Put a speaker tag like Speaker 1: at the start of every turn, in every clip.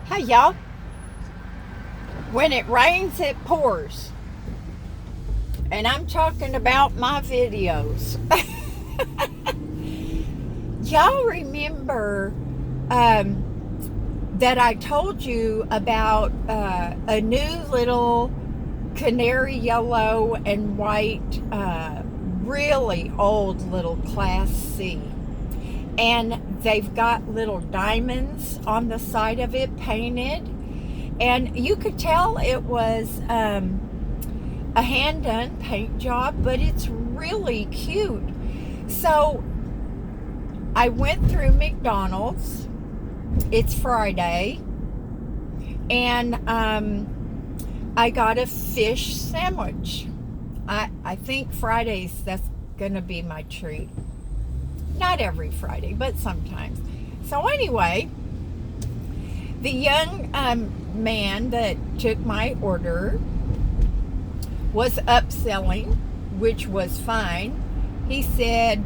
Speaker 1: Hey y'all, when it rains, it pours. And I'm talking about my videos. Y'all remember that I told you about a new little canary yellow and white, really old little Class C. And they've got little diamonds on the side of it painted. And you could tell it was a hand done paint job, but it's really cute. So I went through McDonald's. It's Friday. And I got a fish sandwich. I think Fridays, that's going to be my treat. Not every Friday, but sometimes. So anyway, the young man that took my order was upselling, which was fine. He said,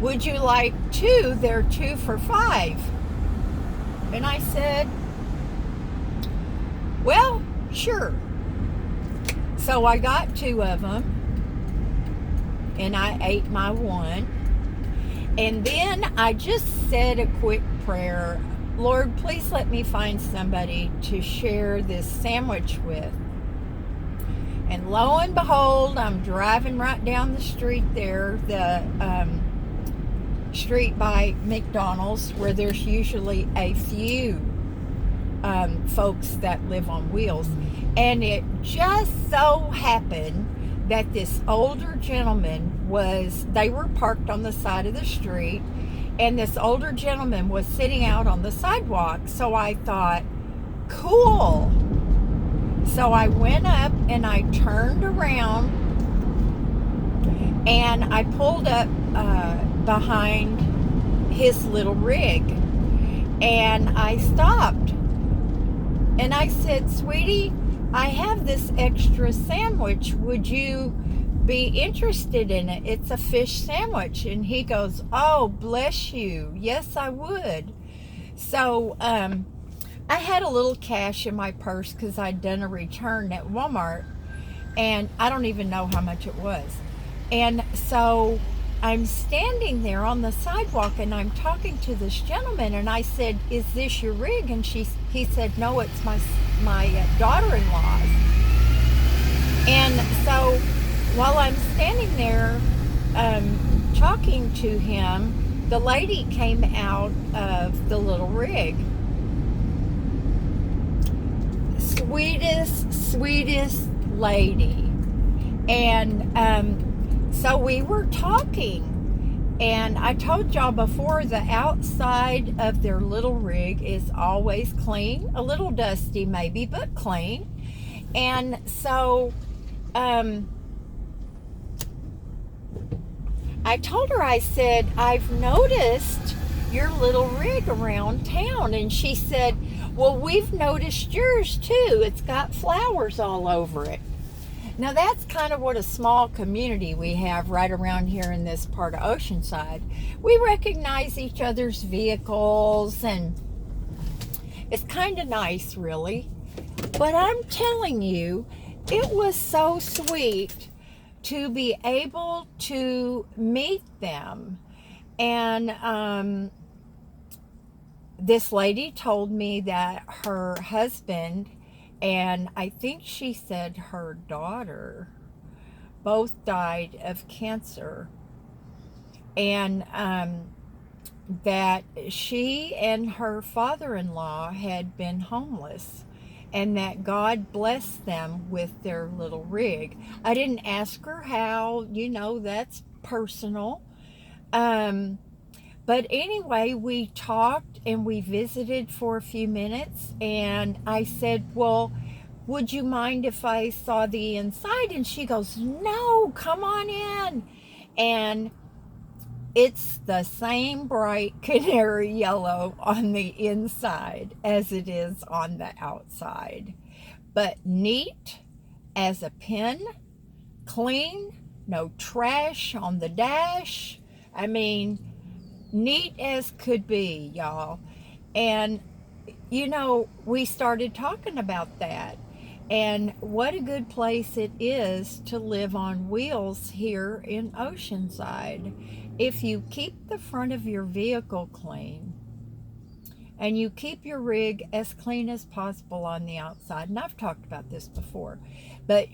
Speaker 1: "Would you like two? They're 2 for $5." And I said, "Well, sure." So I got 2 of them, and I ate my one. And then I just said a quick prayer. Lord, please let me find somebody to share this sandwich with. And lo and behold, I'm driving right down the street there, the street by McDonald's, where there's usually a few folks that live on wheels. And it just so happened that this older gentleman they were parked on the side of the street, and this older gentleman was sitting out on the sidewalk. So I thought, cool. So I went up and I turned around and I pulled up behind his little rig, and I stopped and I said, "Sweetie, I have this extra sandwich. Would you be interested in it? It's a fish sandwich." And he goes, "Oh, bless you. Yes, I would." So I had a little cash in my purse because I'd done a return at Walmart, and I don't even know how much it was. And so I'm standing there on the sidewalk and I'm talking to this gentleman, and I said, "Is this your rig?" And he said, "No, it's my daughter-in-law's." And so while I'm standing there talking to him, the lady came out of the little rig. Sweetest lady. And so we were talking, and I told y'all before, the outside of their little rig is always clean, a little dusty maybe, but clean. And so I told her, I said, "I've noticed your little rig around town." And she said, "Well, we've noticed yours too. It's got flowers all over it." Now that's kind of what a small community we have right around here in this part of Oceanside. We recognize each other's vehicles, and it's kind of nice, really. But I'm telling you, it was so sweet to be able to meet them. And this lady told me that her husband, and I think she said her daughter, both died of cancer. And that she and her father-in-law had been homeless, and that God blessed them with their little rig. I didn't ask her how, that's personal. But anyway, we talked and we visited for a few minutes, and I said, "Well, would you mind if I saw the inside?" And she goes, "No, come on in." And it's the same bright canary yellow on the inside as it is on the outside. But neat as a pin, clean, no trash on the dash. I mean, neat as could be, y'all. And we started talking about that and what a good place it is to live on wheels here in Oceanside. If you keep the front of your vehicle clean and you keep your rig as clean as possible on the outside, and I've talked about this before, but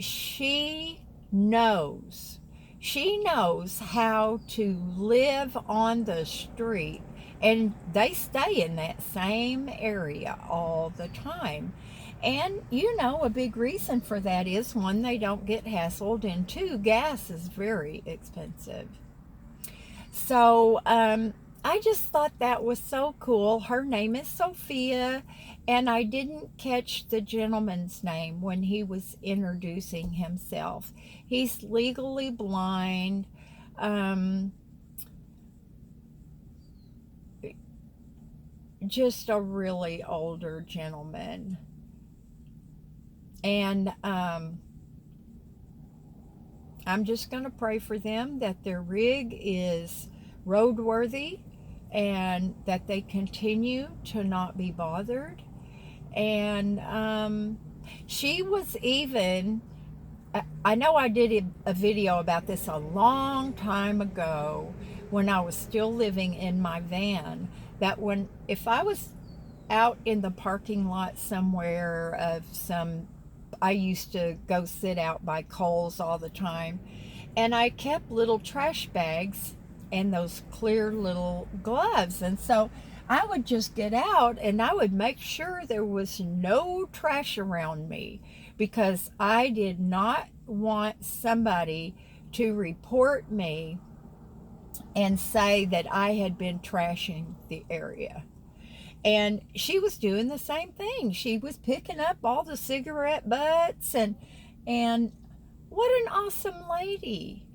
Speaker 1: knows she knows how to live on the street, and they stay in that same area all the time. And a big reason for that is one, they don't get hassled, and two, gas is very expensive. So I just thought that was so cool. Her name is Sophia, and I didn't catch the gentleman's name when he was introducing himself. He's legally blind. Um, just a really older gentleman. And I'm just going to pray for them that their rig is roadworthy and that they continue to not be bothered. And she was even, I know I did a video about this a long time ago when I was still living in my van, that if I was out in the parking lot somewhere of I used to go sit out by Kohl's all the time, and I kept little trash bags and those clear little gloves. And so I would just get out and I would make sure there was no trash around me, because I did not want somebody to report me and say that I had been trashing the area. And she was doing the same thing. She was picking up all the cigarette butts, and what an awesome lady.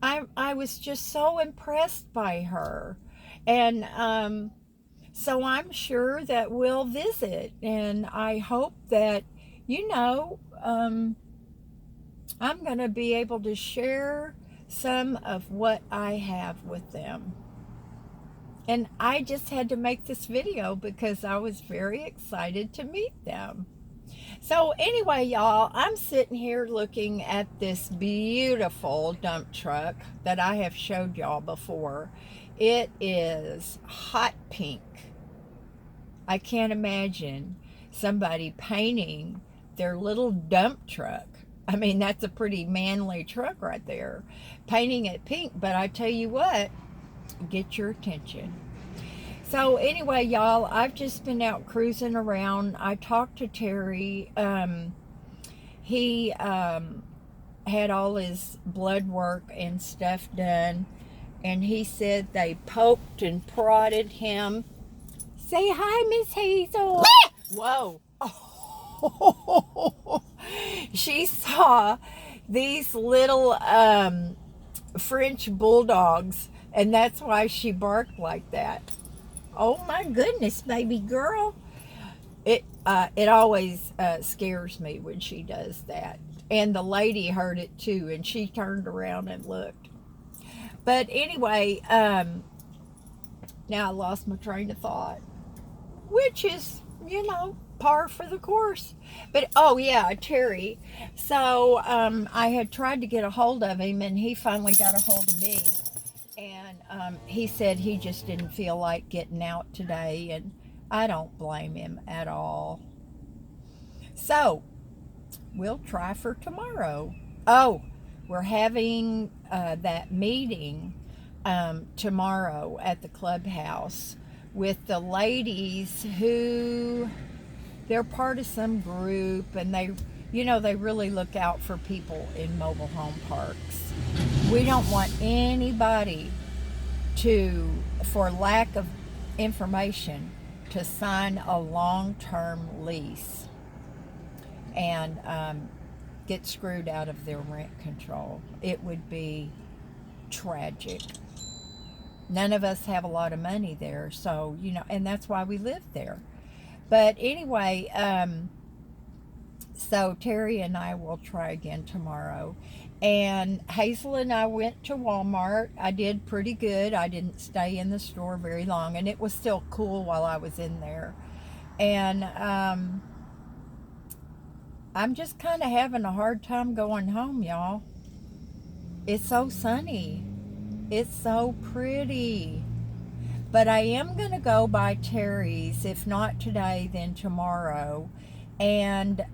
Speaker 1: I was just so impressed by her. And so I'm sure that we'll visit, and I hope that I'm going to be able to share some of what I have with them. And I just had to make this video because I was very excited to meet them. So anyway, y'all, I'm sitting here looking at this beautiful dump truck that I have showed y'all before. It is hot pink. I can't imagine somebody painting their little dump truck. I mean, that's a pretty manly truck right there. Painting it pink, but I tell you what, get your attention. So anyway, y'all, I've just been out cruising around. I talked to Terry. He had all his blood work and stuff done, and he said they poked and prodded him. Say hi, Miss Hazel. Whoa. Oh. She saw these little French bulldogs, and that's why she barked like that. Oh my goodness, baby girl. It always scares me when she does that. And the lady heard it too, and she turned around and looked. But anyway, now I lost my train of thought, which is, par for the course. But oh yeah, Terry. So I had tried to get a hold of him, and he finally got a hold of me. And he said he just didn't feel like getting out today, and I don't blame him at all. So we'll try for tomorrow. Oh, we're having that meeting tomorrow at the clubhouse with the ladies who, they're part of some group, and they really look out for people in mobile home parks. We don't want anybody for lack of information, to sign a long-term lease and get screwed out of their rent control. It would be tragic. None of us have a lot of money there, so, and that's why we live there. But anyway, so Terry and I will try again tomorrow. And Hazel and I went to Walmart. I did pretty good. I didn't stay in the store very long, and it was still cool while I was in there. And I'm just kind of having a hard time going home, y'all. It's so sunny. It's so pretty. But I am going to go by Terry's, if not today, then tomorrow. And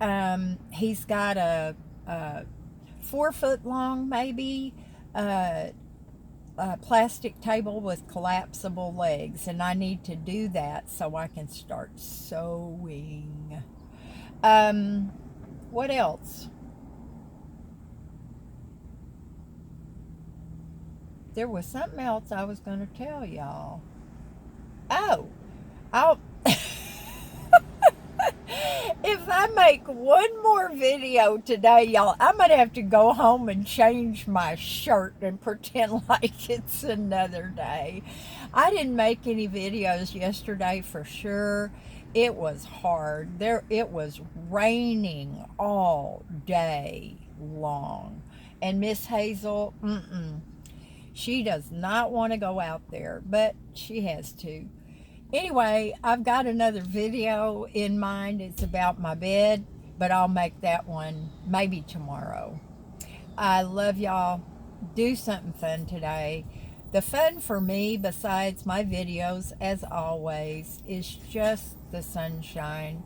Speaker 1: he's got a 4 foot long, maybe, uh, a plastic table with collapsible legs. And I need to do that so I can start sewing. What else? There was something else I was going to tell y'all. Oh, I'll. If I make one more video today, y'all, I'm going to have to go home and change my shirt and pretend like it's another day. I didn't make any videos yesterday for sure. It was hard. It was raining all day long. And Miss Hazel, she does not want to go out there, but she has to. Anyway, I've got another video in mind. It's about my bed, but I'll make that one maybe tomorrow. I love y'all. Do something fun today. The fun for me, besides my videos, as always, is just the sunshine.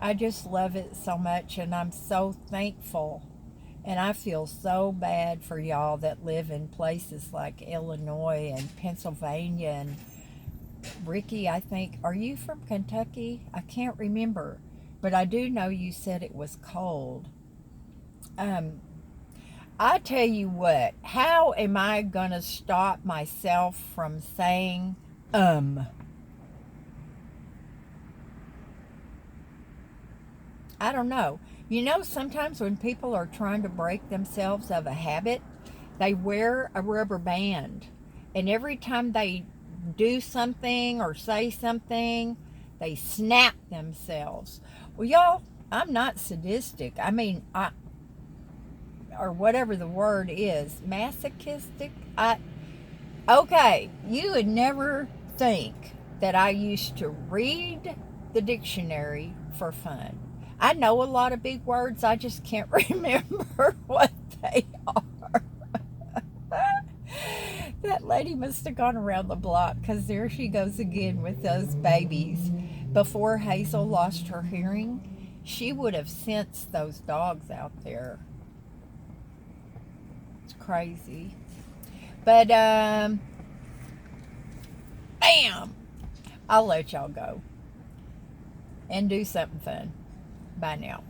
Speaker 1: I just love it so much, and I'm so thankful. And I feel so bad for y'all that live in places like Illinois and Pennsylvania and Ricky, I think, are you from Kentucky? I can't remember, but I do know you said it was cold. I tell you what, how am I going to stop myself from saying, I don't know. You know, sometimes when people are trying to break themselves of a habit, they wear a rubber band. And every time they do something or say something, they snap themselves. Well, y'all, I'm not sadistic. I mean, or whatever the word is, masochistic. Okay, you would never think that I used to read the dictionary for fun. I know a lot of big words, I just can't remember what they are. That lady must have gone around the block, because there she goes again with those babies. Before Hazel lost her hearing, she would have sensed those dogs out there. It's crazy. But, bam! I'll let y'all go and do something fun. Bye now.